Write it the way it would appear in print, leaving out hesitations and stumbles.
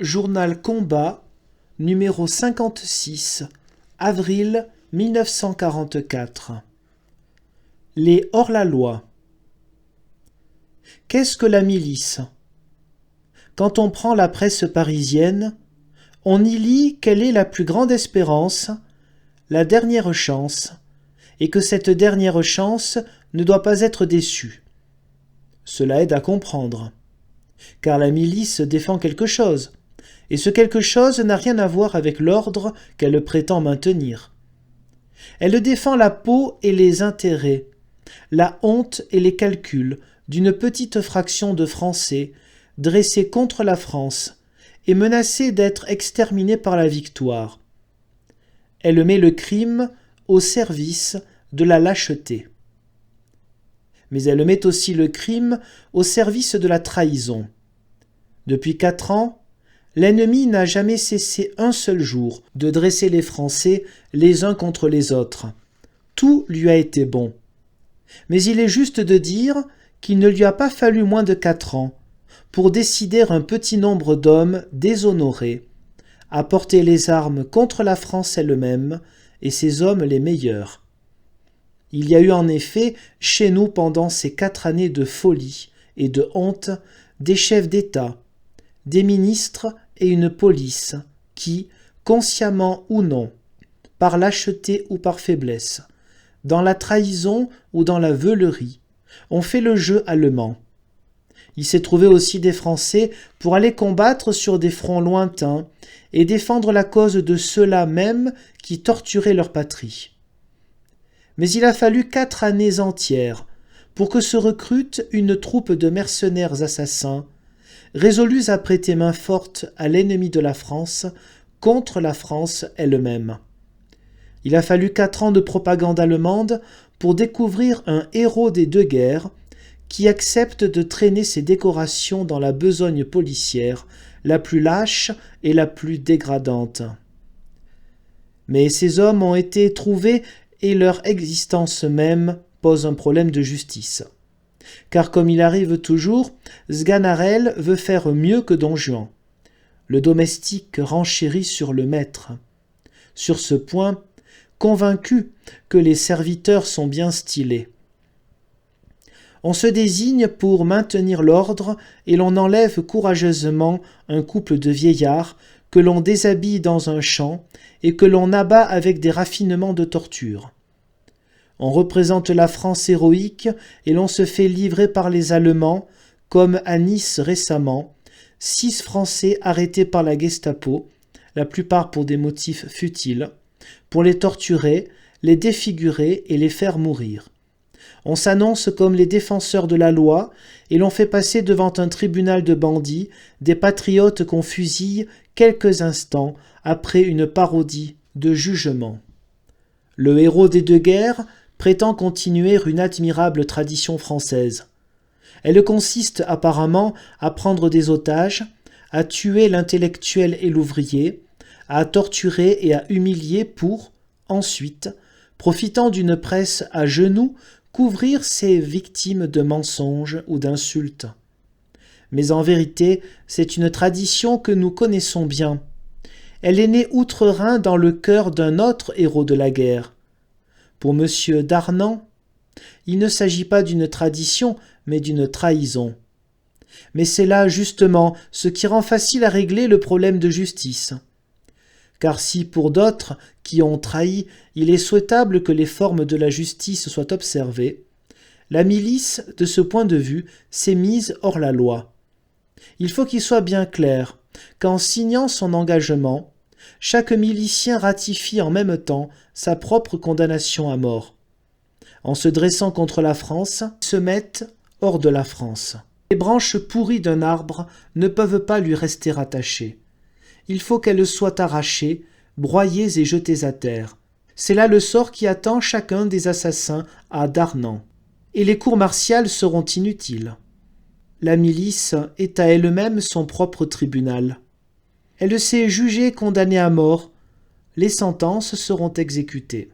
Journal Combat, numéro 56, avril 1944. Les hors-la-loi. Qu'est-ce que la milice ? Quand on prend la presse parisienne, on y lit quelle est la plus grande espérance, la dernière chance, et que cette dernière chance ne doit pas être déçue. Cela aide à comprendre, car la milice défend quelque chose, et ce quelque chose n'a rien à voir avec l'ordre qu'elle prétend maintenir. Elle défend la peau et les intérêts, la honte et les calculs d'une petite fraction de Français dressés contre la France et menacés d'être exterminés par la victoire. Elle met le crime au service de la lâcheté. Mais elle met aussi le crime au service de la trahison. Depuis 4 ans, l'ennemi n'a jamais cessé un seul jour de dresser les Français les uns contre les autres. Tout lui a été bon. Mais il est juste de dire qu'il ne lui a pas fallu moins de 4 ans pour décider un petit nombre d'hommes déshonorés à porter les armes contre la France elle-même et ses hommes les meilleurs. Il y a eu en effet chez nous pendant ces 4 années de folie et de honte des chefs d'État, des ministres et une police qui, consciemment ou non, par lâcheté ou par faiblesse, dans la trahison ou dans la veulerie, ont fait le jeu allemand. Il s'est trouvé aussi des Français pour aller combattre sur des fronts lointains et défendre la cause de ceux-là même qui torturaient leur patrie. Mais il a fallu 4 années entières pour que se recrute une troupe de mercenaires assassins résolus à prêter main forte à l'ennemi de la France contre la France elle-même. Il a fallu 4 ans de propagande allemande pour découvrir un héros des 2 guerres qui accepte de traîner ses décorations dans la besogne policière la plus lâche et la plus dégradante. Mais ces hommes ont été trouvés et leur existence même pose un problème de justice. Car comme il arrive toujours, Sganarelle veut faire mieux que Don Juan. Le domestique renchérit sur le maître. Sur ce point, convaincu que les serviteurs sont bien stylés. On se désigne pour maintenir l'ordre et l'on enlève courageusement un couple de vieillards que l'on déshabille dans un champ et que l'on abat avec des raffinements de torture. On représente la France héroïque et l'on se fait livrer par les Allemands, comme à Nice récemment, 6 Français arrêtés par la Gestapo, la plupart pour des motifs futiles, pour les torturer, les défigurer et les faire mourir. On s'annonce comme les défenseurs de la loi et l'on fait passer devant un tribunal de bandits des patriotes qu'on fusille quelques instants après une parodie de jugement. Le héros des 2 guerres prétend continuer une admirable tradition française. Elle consiste apparemment à prendre des otages, à tuer l'intellectuel et l'ouvrier, à torturer et à humilier pour, ensuite, profitant d'une presse à genoux, couvrir ses victimes de mensonges ou d'insultes. Mais en vérité, c'est une tradition que nous connaissons bien. Elle est née outre-Rhin dans le cœur d'un autre héros de la guerre. Pour M. Darnand, il ne s'agit pas d'une tradition, mais d'une trahison. Mais c'est là, justement, ce qui rend facile à régler le problème de justice. Car si, pour d'autres qui ont trahi, il est souhaitable que les formes de la justice soient observées, la milice, de ce point de vue, s'est mise hors la loi. Il faut qu'il soit bien clair qu'en signant son engagement, chaque milicien ratifie en même temps sa propre condamnation à mort. En se dressant contre la France, ils se mettent hors de la France. Les branches pourries d'un arbre ne peuvent pas lui rester attachées. Il faut qu'elles soient arrachées, broyées et jetées à terre. C'est là le sort qui attend chacun des assassins à Darnand. Et les cours martiales seront inutiles. La milice est à elle-même son propre tribunal. Elle s'est jugée condamnée à mort. Les sentences seront exécutées.